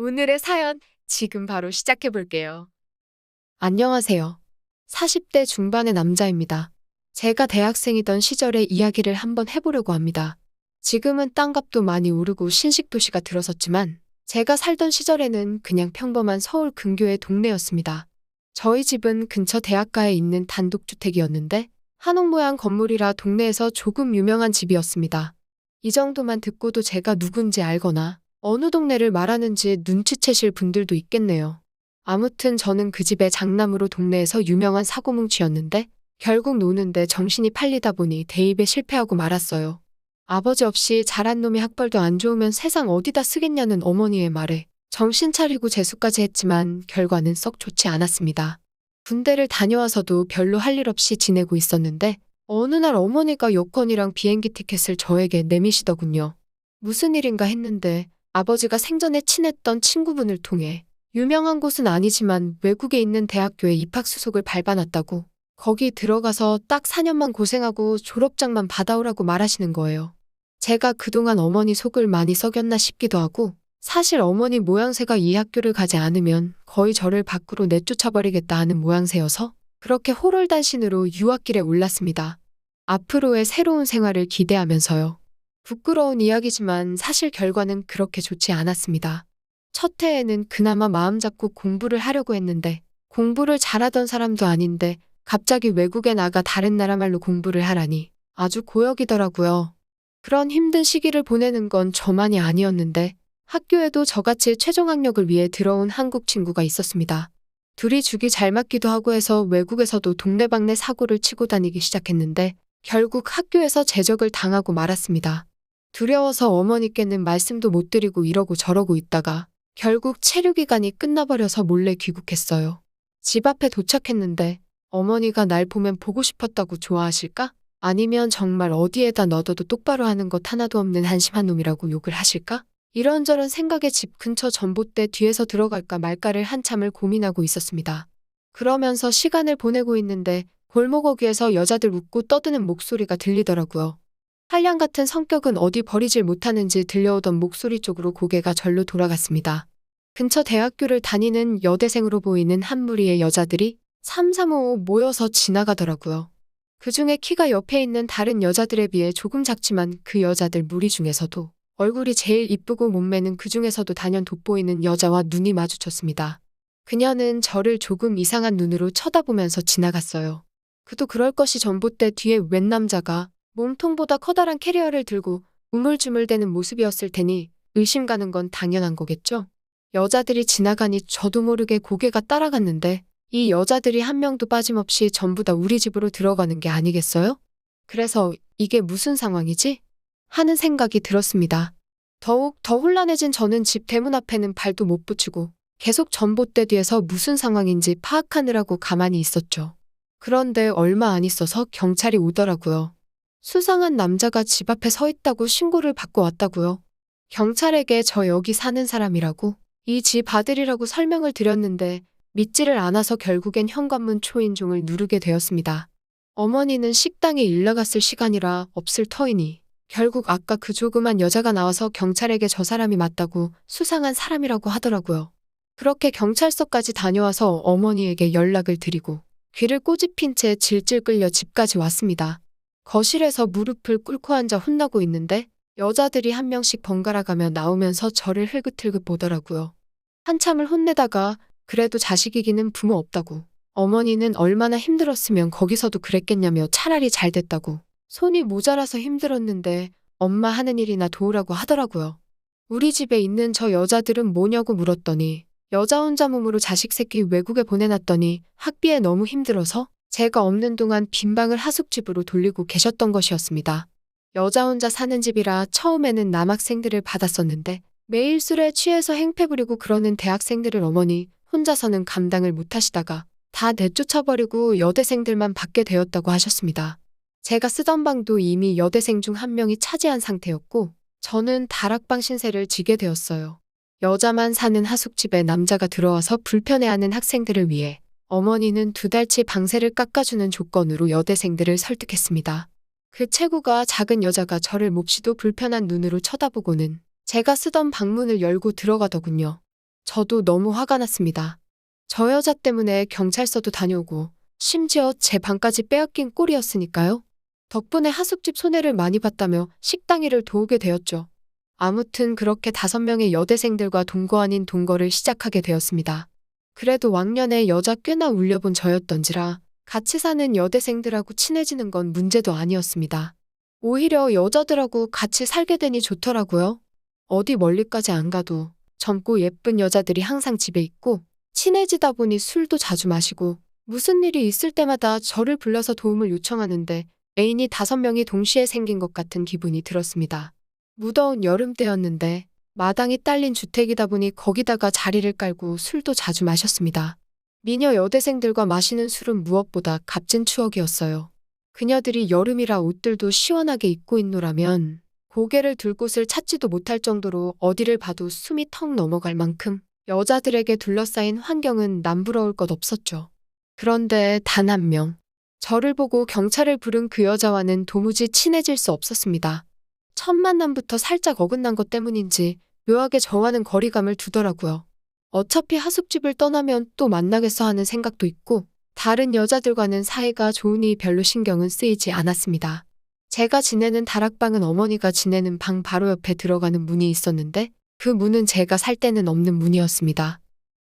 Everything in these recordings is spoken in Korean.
오늘의 사연 지금 바로 시작해 볼게요. 안녕하세요. 40대 중반의 남자입니다. 제가 대학생이던 시절의 이야기를 한번 해보려고 합니다. 지금은 땅값도 많이 오르고 신식도시가 들어섰지만 제가 살던 시절에는 그냥 평범한 서울 근교의 동네였습니다. 저희 집은 근처 대학가에 있는 단독주택이었는데 한옥 모양 건물이라 동네에서 조금 유명한 집이었습니다. 이 정도만 듣고도 제가 누군지 알거나 어느 동네를 말하는지 눈치채실 분들도 있겠네요. 아무튼 저는 그 집의 장남으로 동네에서 유명한 사고뭉치였는데 결국 노는데 정신이 팔리다 보니 대입에 실패하고 말았어요. 아버지 없이 자란 놈이 학벌도 안 좋으면 세상 어디다 쓰겠냐는 어머니의 말에 정신 차리고 재수까지 했지만 결과는 썩 좋지 않았습니다. 군대를 다녀와서도 별로 할 일 없이 지내고 있었는데 어느 날 어머니가 여권이랑 비행기 티켓을 저에게 내미시더군요. 무슨 일인가 했는데 아버지가 생전에 친했던 친구분을 통해 유명한 곳은 아니지만 외국에 있는 대학교에 입학수속을 밟아놨다고 거기 들어가서 딱 4년만 고생하고 졸업장만 받아오라고 말하시는 거예요. 제가 그동안 어머니 속을 많이 썩였나 싶기도 하고 사실 어머니 모양새가 이 학교를 가지 않으면 거의 저를 밖으로 내쫓아버리겠다 하는 모양새여서 그렇게 호롤단신으로 유학길에 올랐습니다. 앞으로의 새로운 생활을 기대하면서요. 부끄러운 이야기지만 사실 결과는 그렇게 좋지 않았습니다. 첫 해에는 그나마 마음 잡고 공부를 하려고 했는데 공부를 잘하던 사람도 아닌데 갑자기 외국에 나가 다른 나라 말로 공부를 하라니 아주 고역이더라고요. 그런 힘든 시기를 보내는 건 저만이 아니었는데 학교에도 저같이 최종 학력을 위해 들어온 한국 친구가 있었습니다. 둘이 죽이 잘 맞기도 하고 해서 외국에서도 동네방네 사고를 치고 다니기 시작했는데 결국 학교에서 제적을 당하고 말았습니다. 두려워서 어머니께는 말씀도 못 드리고 이러고 저러고 있다가 결국 체류기간이 끝나버려서 몰래 귀국했어요. 집 앞에 도착했는데 어머니가 날 보면 보고 싶었다고 좋아하실까? 아니면 정말 어디에다 넣어도 똑바로 하는 것 하나도 없는 한심한 놈이라고 욕을 하실까? 이런저런 생각에 집 근처 전봇대 뒤에서 들어갈까 말까를 한참을 고민하고 있었습니다. 그러면서 시간을 보내고 있는데 골목 어귀에서 여자들 웃고 떠드는 목소리가 들리더라고요. 한량 같은 성격은 어디 버리질 못하는지 들려오던 목소리 쪽으로 고개가 절로 돌아갔습니다. 근처 대학교를 다니는 여대생으로 보이는 한 무리의 여자들이 삼삼오오 모여서 지나가더라고요. 그중에 키가 옆에 있는 다른 여자들에 비해 조금 작지만 그 여자들 무리 중에서도 얼굴이 제일 이쁘고 몸매는 그 중에서도 단연 돋보이는 여자와 눈이 마주쳤습니다. 그녀는 저를 조금 이상한 눈으로 쳐다보면서 지나갔어요. 그도 그럴 것이 전봇대 뒤에 웬 남자가 몸통보다 커다란 캐리어를 들고 우물쭈물대는 모습이었을 테니 의심 가는 건 당연한 거겠죠? 여자들이 지나가니 저도 모르게 고개가 따라갔는데 이 여자들이 한 명도 빠짐없이 전부 다 우리 집으로 들어가는 게 아니겠어요? 그래서 이게 무슨 상황이지? 하는 생각이 들었습니다. 더욱 더 혼란해진 저는 집 대문 앞에는 발도 못 붙이고 계속 전봇대 뒤에서 무슨 상황인지 파악하느라고 가만히 있었죠. 그런데 얼마 안 있어서 경찰이 오더라고요. 수상한 남자가 집 앞에 서 있다고 신고를 받고 왔다고요. 경찰에게 저 여기 사는 사람이라고 이 집 아들이라고 설명을 드렸는데 믿지를 않아서 결국엔 현관문 초인종을 누르게 되었습니다. 어머니는 식당에 일 나갔을 시간이라 없을 터이니 결국 아까 그 조그만 여자가 나와서 경찰에게 저 사람이 맞다고 수상한 사람이라고 하더라고요. 그렇게 경찰서까지 다녀와서 어머니에게 연락을 드리고 귀를 꼬집힌 채 질질 끌려 집까지 왔습니다. 거실에서 무릎을 꿇고 앉아 혼나고 있는데 여자들이 한 명씩 번갈아 가며 나오면서 저를 흘긋흘긋 보더라고요. 한참을 혼내다가 그래도 자식이기는 부모 없다고 어머니는 얼마나 힘들었으면 거기서도 그랬겠냐며 차라리 잘 됐다고 손이 모자라서 힘들었는데 엄마 하는 일이나 도우라고 하더라고요. 우리 집에 있는 저 여자들은 뭐냐고 물었더니 여자 혼자 몸으로 자식 새끼 외국에 보내놨더니 학비에 너무 힘들어서 제가 없는 동안 빈방을 하숙집으로 돌리고 계셨던 것이었습니다. 여자 혼자 사는 집이라 처음에는 남학생들을 받았었는데 매일 술에 취해서 행패 부리고 그러는 대학생들을 어머니 혼자서는 감당을 못하시다가 다 내쫓아버리고 여대생들만 받게 되었다고 하셨습니다. 제가 쓰던 방도 이미 여대생 중 한 명이 차지한 상태였고 저는 다락방 신세를 지게 되었어요. 여자만 사는 하숙집에 남자가 들어와서 불편해하는 학생들을 위해 어머니는 2달치 방세를 깎아주는 조건으로 여대생들을 설득했습니다. 그 체구가 작은 여자가 저를 몹시도 불편한 눈으로 쳐다보고는 제가 쓰던 방문을 열고 들어가더군요. 저도 너무 화가 났습니다. 저 여자 때문에 경찰서도 다녀오고 심지어 제 방까지 빼앗긴 꼴이었으니까요. 덕분에 하숙집 손해를 많이 봤다며 식당 일을 도우게 되었죠. 아무튼 그렇게 5명의 여대생들과 동거 아닌 동거를 시작하게 되었습니다. 그래도 왕년에 여자 꽤나 울려본 저였던지라 같이 사는 여대생들하고 친해지는 건 문제도 아니었습니다. 오히려 여자들하고 같이 살게 되니 좋더라고요. 어디 멀리까지 안 가도 젊고 예쁜 여자들이 항상 집에 있고 친해지다 보니 술도 자주 마시고 무슨 일이 있을 때마다 저를 불러서 도움을 요청하는데 애인이 5명이 동시에 생긴 것 같은 기분이 들었습니다. 무더운 여름 때였는데 마당이 딸린 주택이다 보니 거기다가 자리를 깔고 술도 자주 마셨습니다. 미녀 여대생들과 마시는 술은 무엇보다 값진 추억이었어요. 그녀들이 여름이라 옷들도 시원하게 입고 있노라면 고개를 들 곳을 찾지도 못할 정도로 어디를 봐도 숨이 턱 넘어갈 만큼 여자들에게 둘러싸인 환경은 남부러울 것 없었죠. 그런데 단 한 명, 저를 보고 경찰을 부른 그 여자와는 도무지 친해질 수 없었습니다. 첫 만남부터 살짝 어긋난 것 때문인지 묘하게 저와는 거리감을 두더라고요. 어차피 하숙집을 떠나면 또 만나겠어 하는 생각도 있고 다른 여자들과는 사이가 좋으니 별로 신경은 쓰이지 않았습니다. 제가 지내는 다락방은 어머니가 지내는 방 바로 옆에 들어가는 문이 있었는데 그 문은 제가 살 때는 없는 문이었습니다.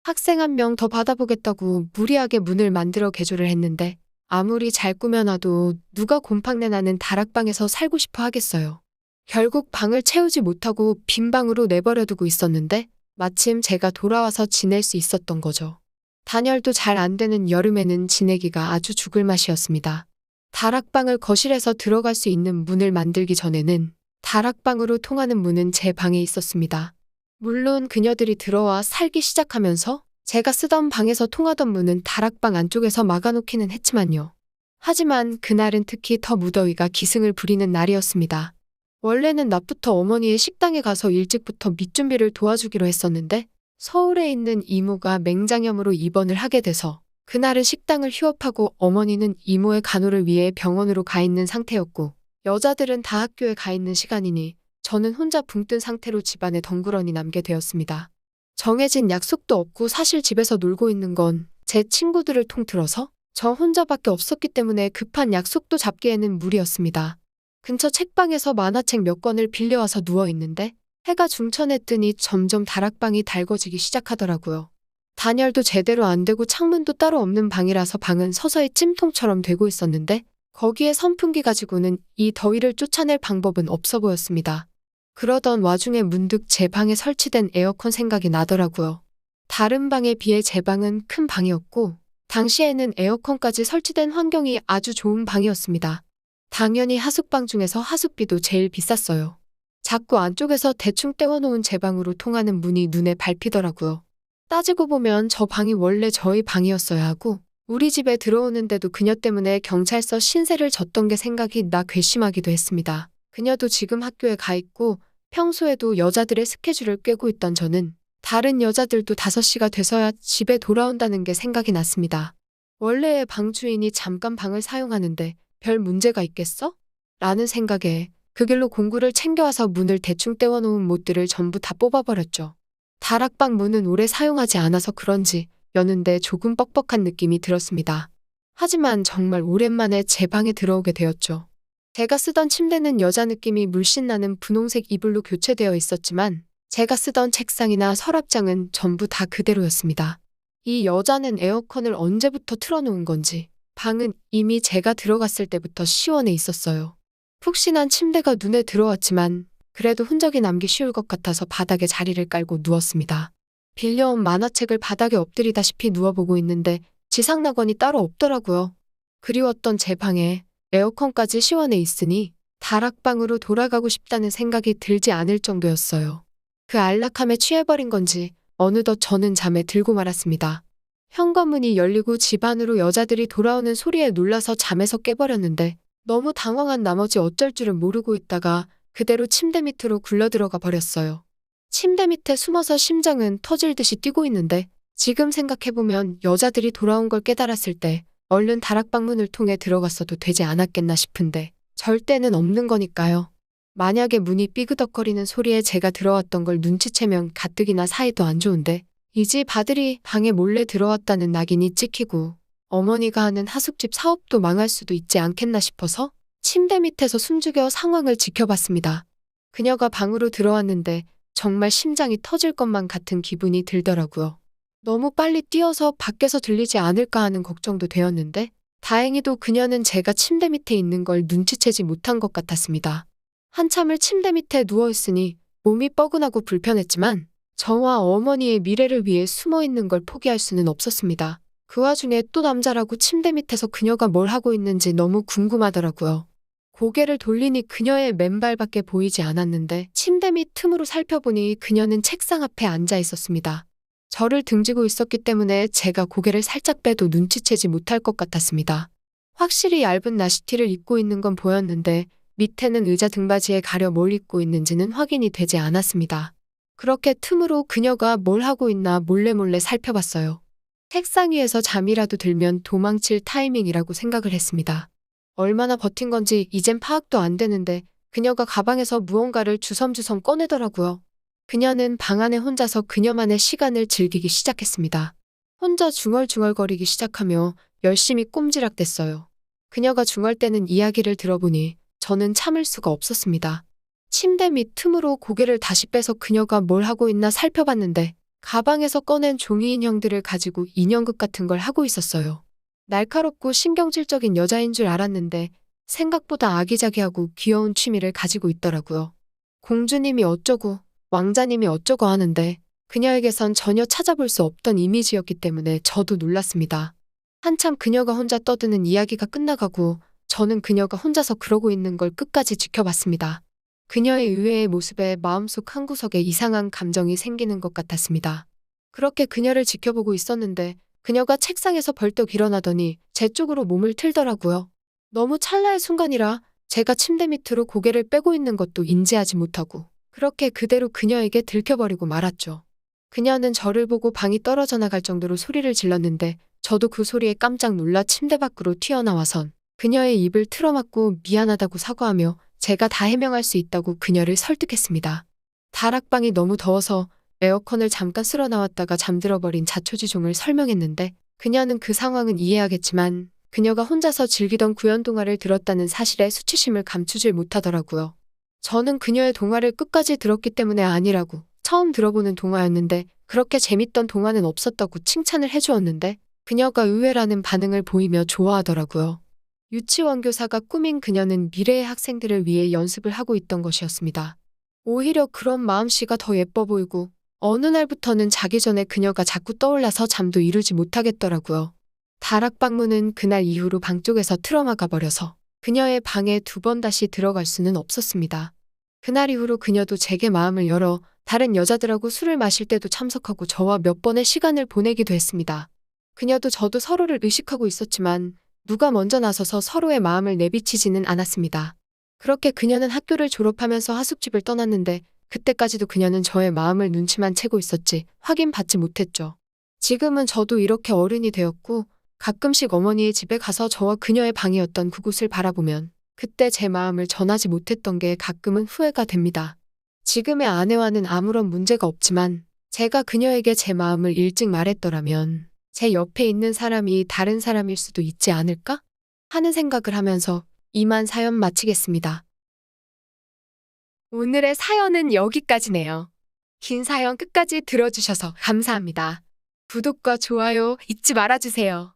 학생 1명 더 받아보겠다고 무리하게 문을 만들어 개조를 했는데 아무리 잘 꾸며놔도 누가 곰팡내 나는 다락방에서 살고 싶어 하겠어요. 결국 방을 채우지 못하고 빈 방으로 내버려두고 있었는데 마침 제가 돌아와서 지낼 수 있었던 거죠. 단열도 잘 안 되는 여름에는 지내기가 아주 죽을 맛이었습니다. 다락방을 거실에서 들어갈 수 있는 문을 만들기 전에는 다락방으로 통하는 문은 제 방에 있었습니다. 물론 그녀들이 들어와 살기 시작하면서 제가 쓰던 방에서 통하던 문은 다락방 안쪽에서 막아놓기는 했지만요. 하지만 그날은 특히 더 무더위가 기승을 부리는 날이었습니다. 원래는 낮부터 어머니의 식당에 가서 일찍부터 밑준비를 도와주기로 했었는데 서울에 있는 이모가 맹장염으로 입원을 하게 돼서 그날은 식당을 휴업하고 어머니는 이모의 간호를 위해 병원으로 가 있는 상태였고 여자들은 다 학교에 가 있는 시간이니 저는 혼자 붕 뜬 상태로 집안에 덩그러니 남게 되었습니다. 정해진 약속도 없고 사실 집에서 놀고 있는 건 제 친구들을 통틀어서 저 혼자밖에 없었기 때문에 급한 약속도 잡기에는 무리였습니다. 근처 책방에서 만화책 몇 권을 빌려와서 누워있는데 해가 중천에 뜨니 점점 다락방이 달궈지기 시작하더라고요. 단열도 제대로 안 되고 창문도 따로 없는 방이라서 방은 서서히 찜통처럼 되고 있었는데 거기에 선풍기 가지고는 이 더위를 쫓아낼 방법은 없어 보였습니다. 그러던 와중에 문득 제 방에 설치된 에어컨 생각이 나더라고요. 다른 방에 비해 제 방은 큰 방이었고 당시에는 에어컨까지 설치된 환경이 아주 좋은 방이었습니다. 당연히 하숙방 중에서 하숙비도 제일 비쌌어요. 자꾸 안쪽에서 대충 떼워놓은 제 방으로 통하는 문이 눈에 밟히더라고요. 따지고 보면 저 방이 원래 저희 방이었어야 하고 우리 집에 들어오는데도 그녀 때문에 경찰서 신세를 졌던 게 생각이 나 괘씸하기도 했습니다. 그녀도 지금 학교에 가 있고 평소에도 여자들의 스케줄을 꿰고 있던 저는 다른 여자들도 5시가 돼서야 집에 돌아온다는 게 생각이 났습니다. 원래의 방 주인이 잠깐 방을 사용하는데 별 문제가 있겠어? 라는 생각에 그 길로 공구를 챙겨와서 문을 대충 떼워놓은 못들을 전부 다 뽑아버렸죠. 다락방 문은 오래 사용하지 않아서 그런지 여는데 조금 뻑뻑한 느낌이 들었습니다. 하지만 정말 오랜만에 제 방에 들어오게 되었죠. 제가 쓰던 침대는 여자 느낌이 물씬 나는 분홍색 이불로 교체되어 있었지만 제가 쓰던 책상이나 서랍장은 전부 다 그대로였습니다. 이 여자는 에어컨을 언제부터 틀어놓은 건지 방은 이미 제가 들어갔을 때부터 시원해 있었어요. 푹신한 침대가 눈에 들어왔지만 그래도 흔적이 남기 쉬울 것 같아서 바닥에 자리를 깔고 누웠습니다. 빌려온 만화책을 바닥에 엎드리다시피 누워보고 있는데 지상낙원이 따로 없더라고요. 그리웠던 제 방에 에어컨까지 시원해 있으니 다락방으로 돌아가고 싶다는 생각이 들지 않을 정도였어요. 그 안락함에 취해버린 건지 어느덧 저는 잠에 들고 말았습니다. 현관문이 열리고 집 안으로 여자들이 돌아오는 소리에 놀라서 잠에서 깨버렸는데 너무 당황한 나머지 어쩔 줄을 모르고 있다가 그대로 침대 밑으로 굴러들어가 버렸어요. 침대 밑에 숨어서 심장은 터질 듯이 뛰고 있는데 지금 생각해보면 여자들이 돌아온 걸 깨달았을 때 얼른 다락방 문을 통해 들어갔어도 되지 않았겠나 싶은데 절대는 없는 거니까요. 만약에 문이 삐그덕거리는 소리에 제가 들어왔던 걸 눈치채면 가뜩이나 사이도 안 좋은데 이 집 아들이 방에 몰래 들어왔다는 낙인이 찍히고 어머니가 하는 하숙집 사업도 망할 수도 있지 않겠나 싶어서 침대 밑에서 숨죽여 상황을 지켜봤습니다. 그녀가 방으로 들어왔는데 정말 심장이 터질 것만 같은 기분이 들더라고요. 너무 빨리 뛰어서 밖에서 들리지 않을까 하는 걱정도 되었는데 다행히도 그녀는 제가 침대 밑에 있는 걸 눈치채지 못한 것 같았습니다. 한참을 침대 밑에 누워있으니 몸이 뻐근하고 불편했지만 저와 어머니의 미래를 위해 숨어있는 걸 포기할 수는 없었습니다. 그 와중에 또 남자라고 침대 밑에서 그녀가 뭘 하고 있는지 너무 궁금하더라고요. 고개를 돌리니 그녀의 맨발밖에 보이지 않았는데 침대 밑 틈으로 살펴보니 그녀는 책상 앞에 앉아 있었습니다. 저를 등지고 있었기 때문에 제가 고개를 살짝 빼도 눈치채지 못할 것 같았습니다. 확실히 얇은 나시티를 입고 있는 건 보였는데 밑에는 의자 등받이에 가려 뭘 입고 있는지는 확인이 되지 않았습니다. 그렇게 틈으로 그녀가 뭘 하고 있나 몰래 살펴봤어요. 책상 위에서 잠이라도 들면 도망칠 타이밍이라고 생각을 했습니다. 얼마나 버틴 건지 이젠 파악도 안 되는데 그녀가 가방에서 무언가를 주섬주섬 꺼내더라고요. 그녀는 방 안에 혼자서 그녀만의 시간을 즐기기 시작했습니다. 혼자 중얼중얼거리기 시작하며 열심히 꼼지락댔어요. 그녀가 중얼대는 이야기를 들어보니 저는 참을 수가 없었습니다. 침대 밑 틈으로 고개를 다시 빼서 그녀가 뭘 하고 있나 살펴봤는데 가방에서 꺼낸 종이 인형들을 가지고 인형극 같은 걸 하고 있었어요. 날카롭고 신경질적인 여자인 줄 알았는데 생각보다 아기자기하고 귀여운 취미를 가지고 있더라고요. 공주님이 어쩌고 왕자님이 어쩌고 하는데 그녀에게선 전혀 찾아볼 수 없던 이미지였기 때문에 저도 놀랐습니다. 한참 그녀가 혼자 떠드는 이야기가 끝나가고 저는 그녀가 혼자서 그러고 있는 걸 끝까지 지켜봤습니다. 그녀의 의외의 모습에 마음속 한구석에 이상한 감정이 생기는 것 같았습니다. 그렇게 그녀를 지켜보고 있었는데 그녀가 책상에서 벌떡 일어나더니 제 쪽으로 몸을 틀더라고요. 너무 찰나의 순간이라 제가 침대 밑으로 고개를 빼고 있는 것도 인지하지 못하고 그렇게 그대로 그녀에게 들켜버리고 말았죠. 그녀는 저를 보고 방이 떨어져 나갈 정도로 소리를 질렀는데 저도 그 소리에 깜짝 놀라 침대 밖으로 튀어나와선 그녀의 입을 틀어막고 미안하다고 사과하며 제가 다 해명할 수 있다고 그녀를 설득했습니다. 다락방이 너무 더워서 에어컨을 잠깐 쓸어 나왔다가 잠들어버린 자초지종을 설명했는데 그녀는 그 상황은 이해하겠지만 그녀가 혼자서 즐기던 구연 동화를 들었다는 사실에 수치심을 감추질 못하더라고요. 저는 그녀의 동화를 끝까지 들었기 때문에 아니라고 처음 들어보는 동화였는데 그렇게 재밌던 동화는 없었다고 칭찬을 해주었는데 그녀가 의외라는 반응을 보이며 좋아하더라고요. 유치원 교사가 꾸민 그녀는 미래의 학생들을 위해 연습을 하고 있던 것이었습니다. 오히려 그런 마음씨가 더 예뻐 보이고 어느 날부터는 자기 전에 그녀가 자꾸 떠올라서 잠도 이루지 못하겠더라고요. 다락방 문은 그날 이후로 방 쪽에서 틀어막아 버려서 그녀의 방에 2번 다시 들어갈 수는 없었습니다. 그날 이후로 그녀도 제게 마음을 열어 다른 여자들하고 술을 마실 때도 참석하고 저와 몇 번의 시간을 보내기도 했습니다. 그녀도 저도 서로를 의식하고 있었지만 누가 먼저 나서서 서로의 마음을 내비치지는 않았습니다. 그렇게 그녀는 학교를 졸업하면서 하숙집을 떠났는데 그때까지도 그녀는 저의 마음을 눈치만 채고 있었지 확인받지 못했죠. 지금은 저도 이렇게 어른이 되었고 가끔씩 어머니의 집에 가서 저와 그녀의 방이었던 그곳을 바라보면 그때 제 마음을 전하지 못했던 게 가끔은 후회가 됩니다. 지금의 아내와는 아무런 문제가 없지만 제가 그녀에게 제 마음을 일찍 말했더라면 제 옆에 있는 사람이 다른 사람일 수도 있지 않을까? 하는 생각을 하면서 이만 사연 마치겠습니다. 오늘의 사연은 여기까지네요. 긴 사연 끝까지 들어주셔서 감사합니다. 구독과 좋아요 잊지 말아주세요.